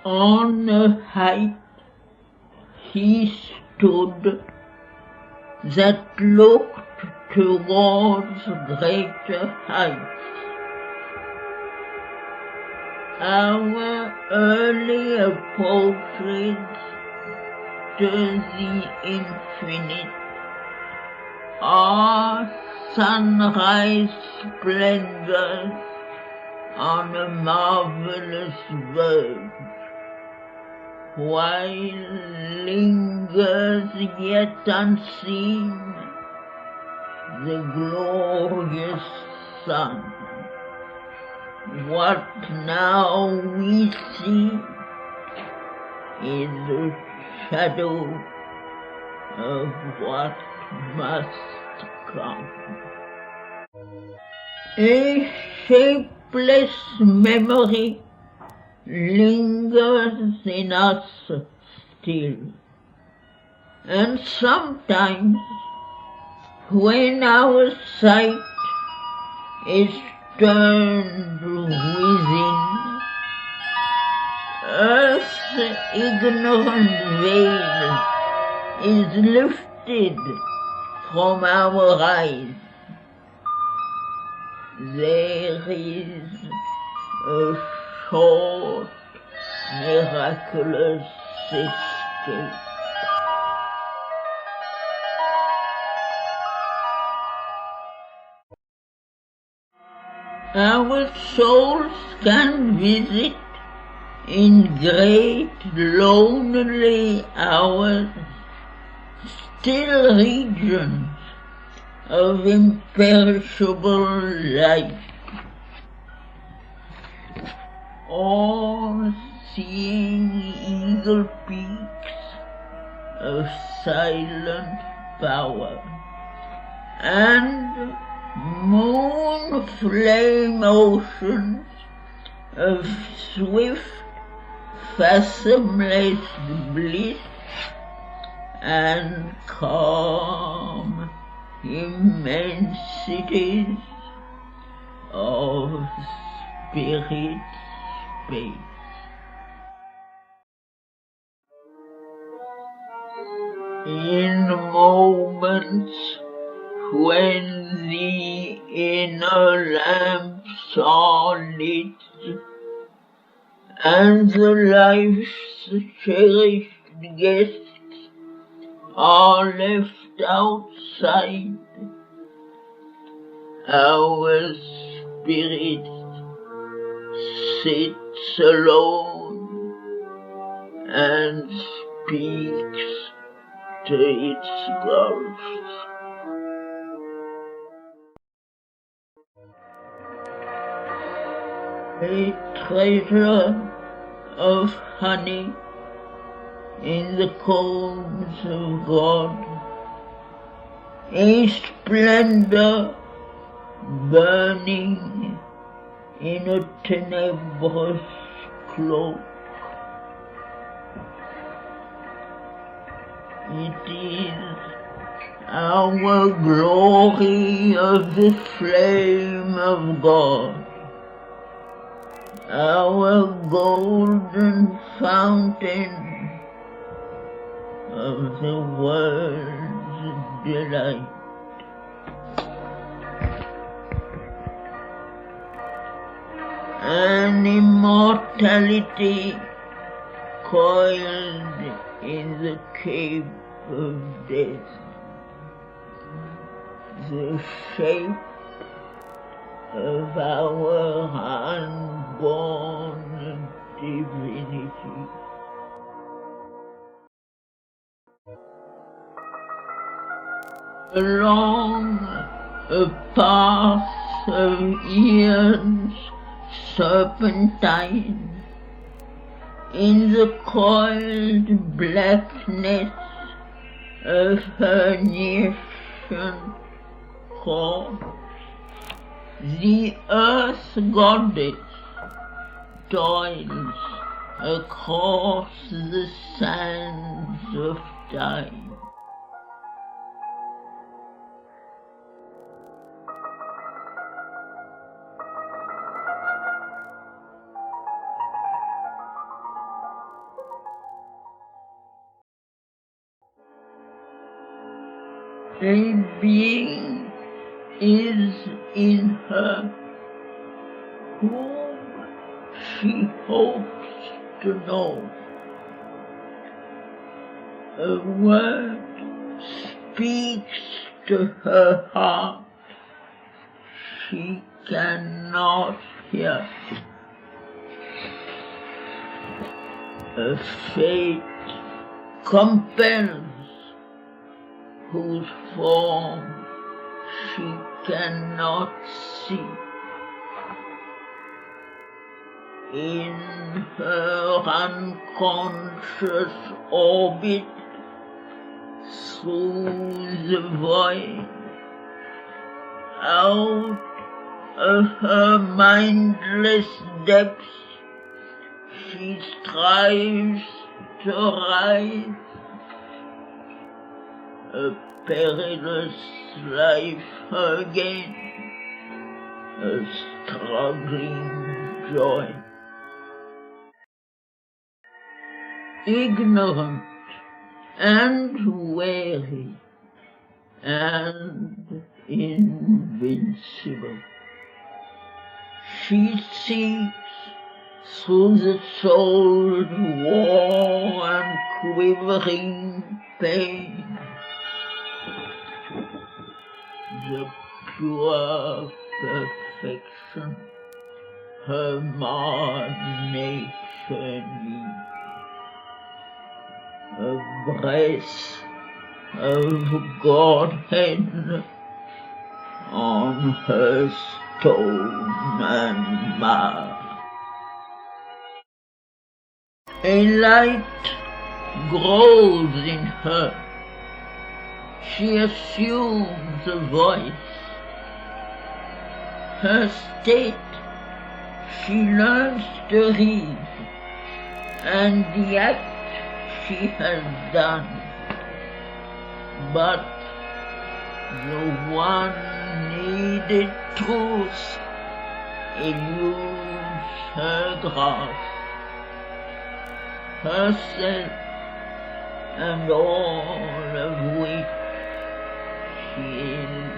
On a height he stood that looked towards greater heights. Our earlier portraits to the infinite are sunrise splendors on a marvelous verge, while lingers yet unseen the glorious sun. What now we see is the shadow of what must come. A shapeless memory lingers in us still, and sometimes when our sight is turned within, earth's ignorant veil is lifted from our eyes. There is a short, miraculous escape. Our souls can visit in great lonely hours still regions of imperishable light, or seeing eagle peaks of silent power, and moon flame oceans of swift, fathomless bliss, and calm immensities of spirit space. In moments when the inner lamps are lit and the life's cherished guests are left outside, our spirit sits alone and speaks to its ghosts. A treasure of honey in the combs of God, a splendor burning in a tenebrous cloak. It is our glory of the flame of God, our golden fountain of the world's delight. An immortality coiled in the cape of death, the shape of our unborn divinity. Along a path of eons serpentine, in the coiled blackness of her nascent core, the earth goddess toils across the sands of time. A being is in her whom she hopes to know. A word speaks to her heart she cannot hear. A fate compels whose form she cannot see. In her unconscious orbit, through the void, out of her mindless depths, she strives to rise. A perilous life again, a struggling joy. Ignorant and weary and invincible, she seeks through the soul's war and quivering pain the pure perfection her marred nature needs. A breath of Godhead on her stone and marble. A light grows in her. She assumes a voice. Her state she learns to read, and the act she has done. But the one needed truth eludes her grasp. Herself and all of which she is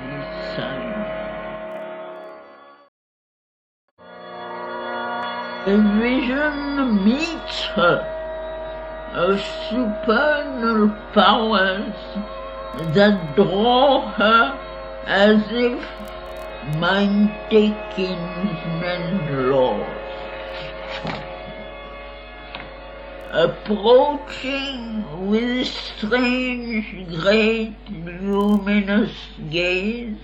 the sign. A vision meets her of supernal powers that draw her as if mind-taking men laws. Approaching with strange, great, luminous gaze,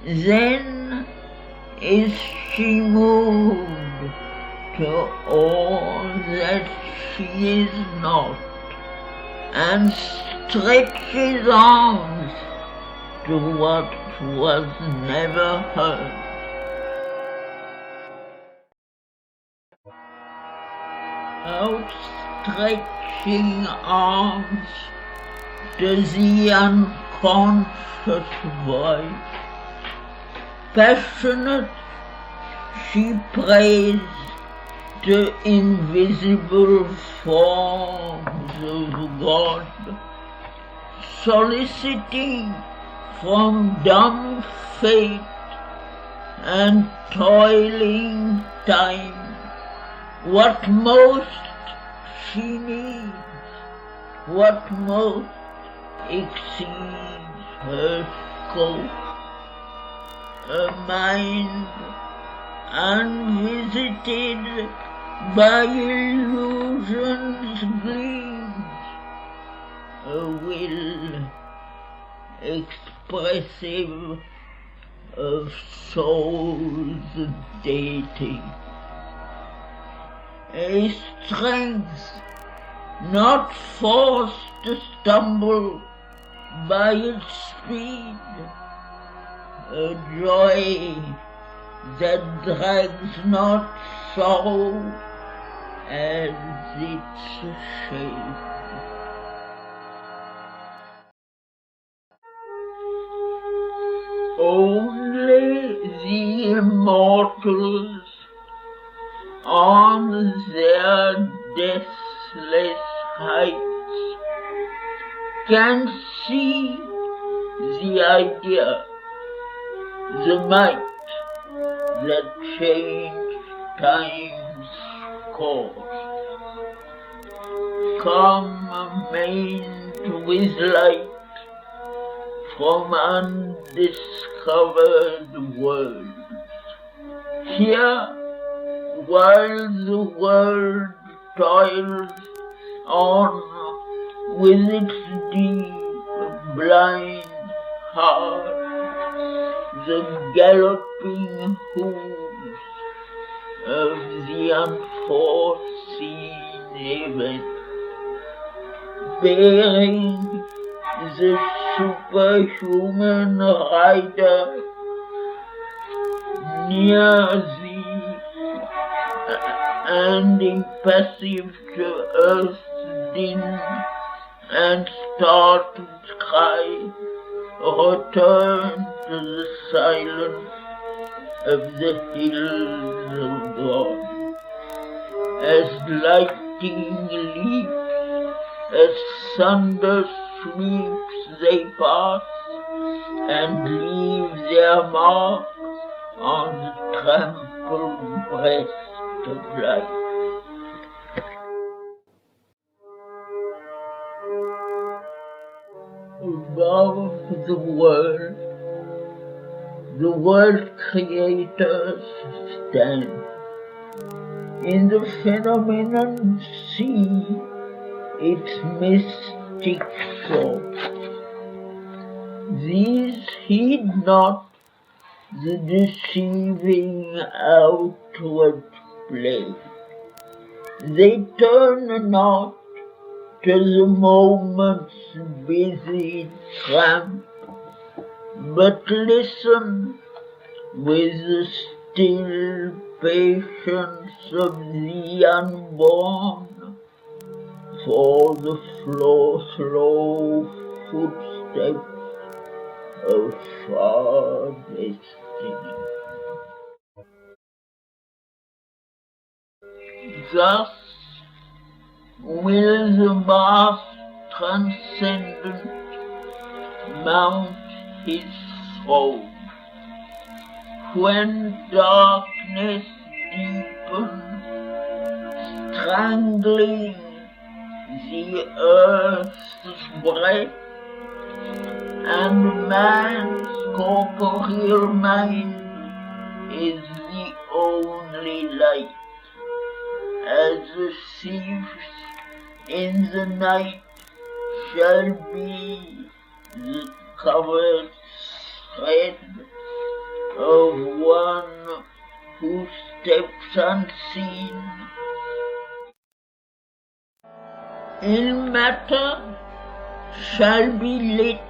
then is she moved to all that she is not, and stretches arms to what was never hers. Outstretching arms to the unconscious void, passionate she prays to invisible forms of God, soliciting from dumb fate and toiling time what most she needs, what most exceeds her scope. A mind unvisited by illusion's gleams, a will expressive of soul's deity, a strength not forced to stumble by its speed, a joy that drags not sorrow as its shape. Only the immortals on their deathless heights can see the idea, the might that changed time's course, come amain with light from undiscovered worlds. Here, while the world toils on with its deep, blind heart, the galloping hoofs of the unforeseen event, bearing the superhuman rider near thee and impassive to earth's din and startled cry, return to the silence of the hills of God. As lightning leaps, as thunder sweeps, they pass and leave their mark on the trampled breast of life. Above the world creators stand. In the phenomenon see its mystic source. These heed not the deceiving outward play. They turn not to the moment's busy tramp, but listen with the still patience of the unborn for the slow footsteps of far destiny. Thus will the vast transcendent mount his throne, when darkness deepens, strangling the earth's breath, and man's corporeal mind is the only light. As the thieves in the night shall be the covered thread of one who steps unseen. In matter shall be lit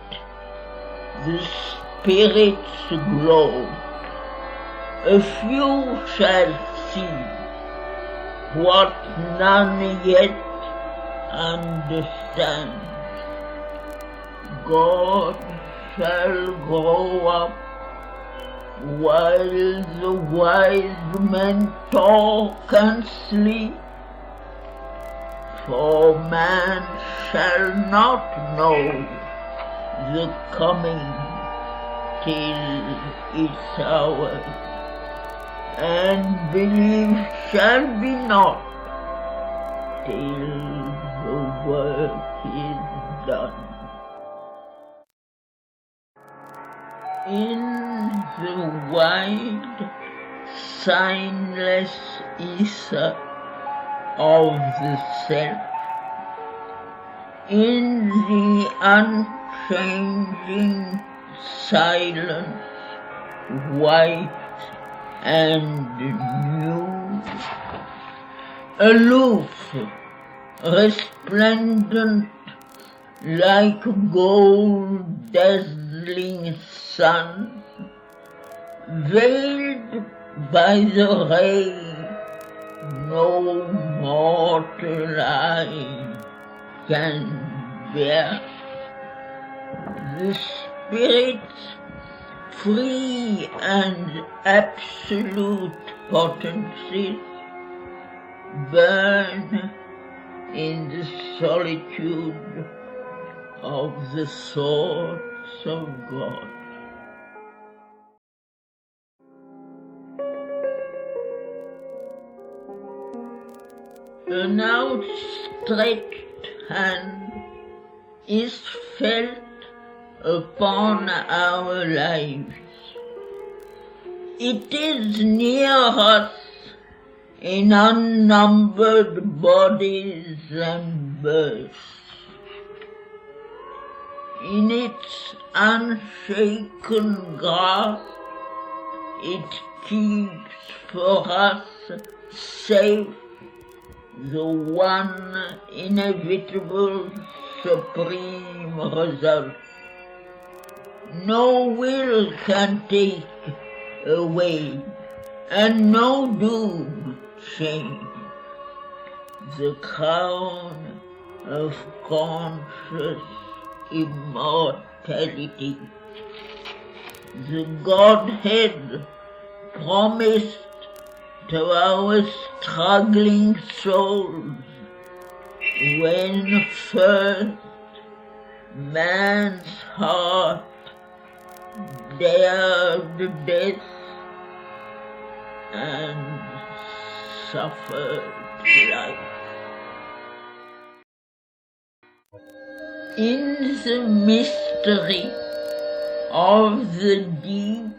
the spirit's glow. A few shall see what none yet understand. God shall grow up while the wise men talk and sleep, for man shall not know the coming till its hour, and belief shall be not till the work is done. In the wide, signless ether of the self, in the unchanging silence, white and new, aloof, resplendent like gold dazzling sun, veiled by the ray no mortal eye can bear. The spirit's free and absolute potencies burn in the solitude of the thoughts of God. An outstretched hand is felt upon our lives. It is near us in unnumbered bodies and births. In its unshaken grasp, it keeps for us safe the one inevitable supreme result. No will can take away, and no doom change the crown of conscious immortality. The Godhead promised to our struggling souls when first man's heart dared death and suffered life. In the mystery of the deeps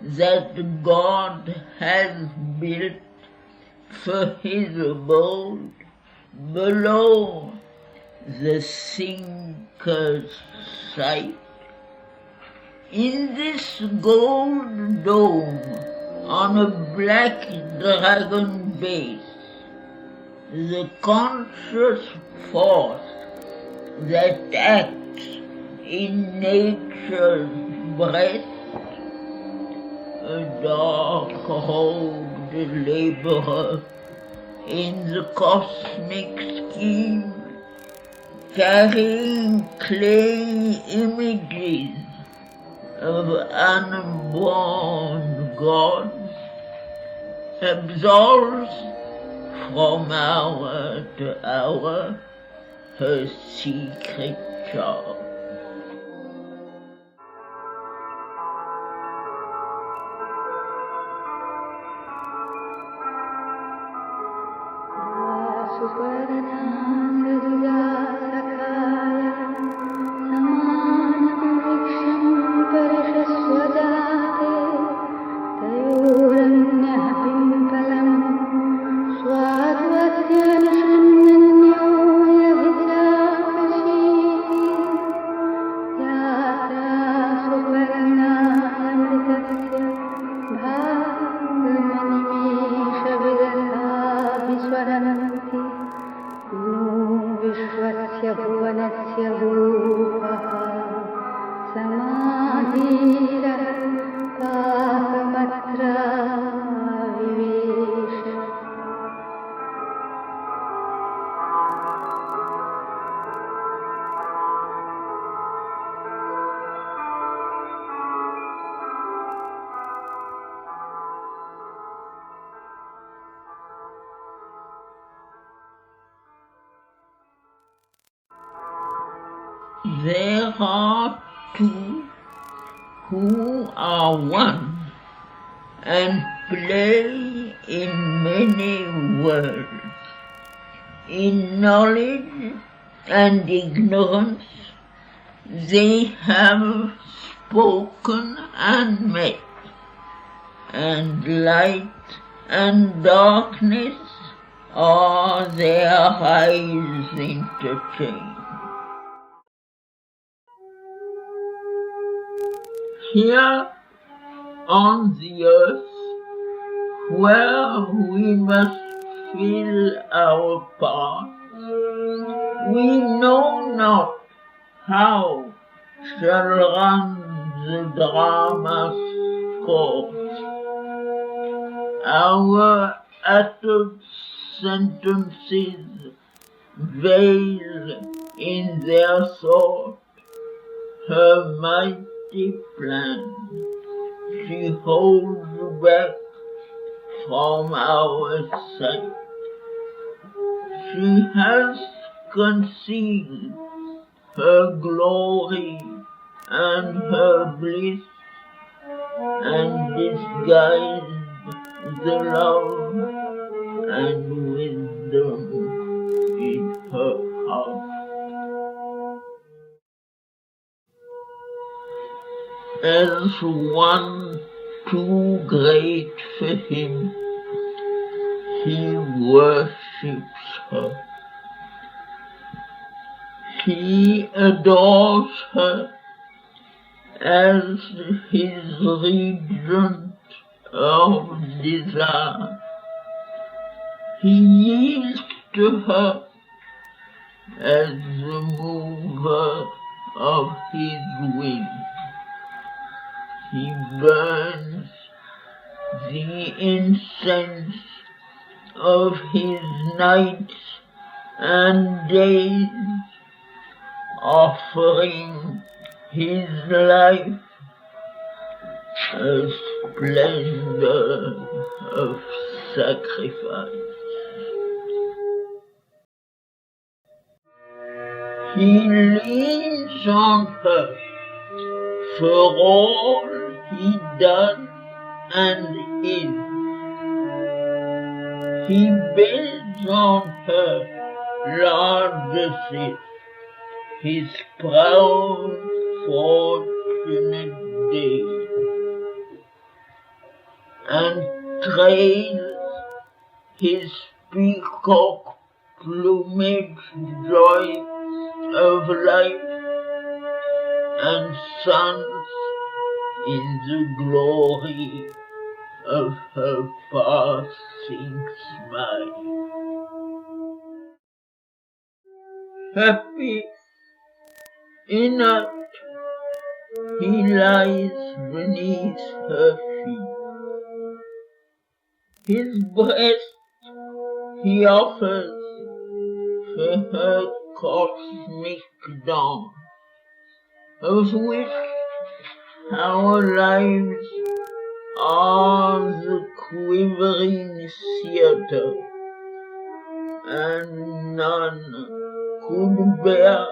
that God has built for his abode below the thinker's sight, in this gold dome on a black dragon base, the conscious force that acts in nature's breast, a dark-robed laborer in the cosmic scheme, carrying clay images of unborn gods, absolves from hour to hour her secret charge. There are two who are one and play in many worlds. In knowledge and ignorance they have spoken and met, and light and darkness are their eyes interchanged. Here on the earth, where we must fill our part, we know not how shall run the drama's course. Our uttered sentences veil in their thought her mighty plan. She holds back from our sight. She has concealed her glory and her bliss, and disguised the love and wisdom in her heart. As one too great for him, he worships her. He adores her as his regent of desire. He yields to her as the mover of his will. He burns the incense of his nights and days, offering his life a splendor of sacrifice. He leans on her for all he does and is. He builds on her largesses, his proud, fortunate day, and trails his peacock plumage joys of life, and suns in the glory of her passing smile. Happy, inert, he lies beneath her feet. His breast he offers for her cosmic dawn, of which our lives are the quivering theatre, and none could bear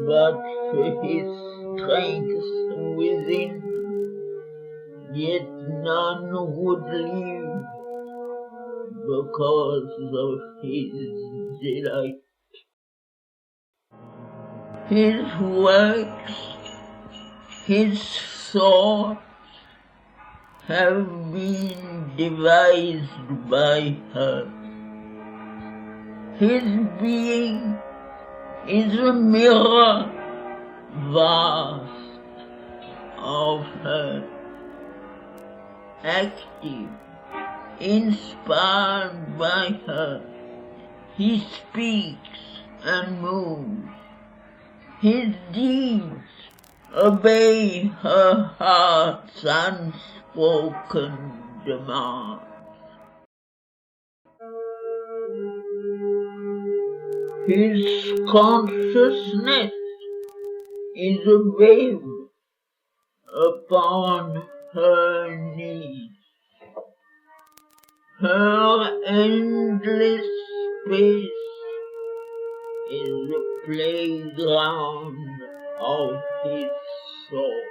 but for his strength within, yet none would leave because of his delight. His works, his thoughts have been devised by her. His being is a mirror vast of her, active, inspired by her. He speaks and moves. His deeds obey her heart's unspoken demands. His consciousness is a babe upon her knees. Her endless space is the playground of his soul.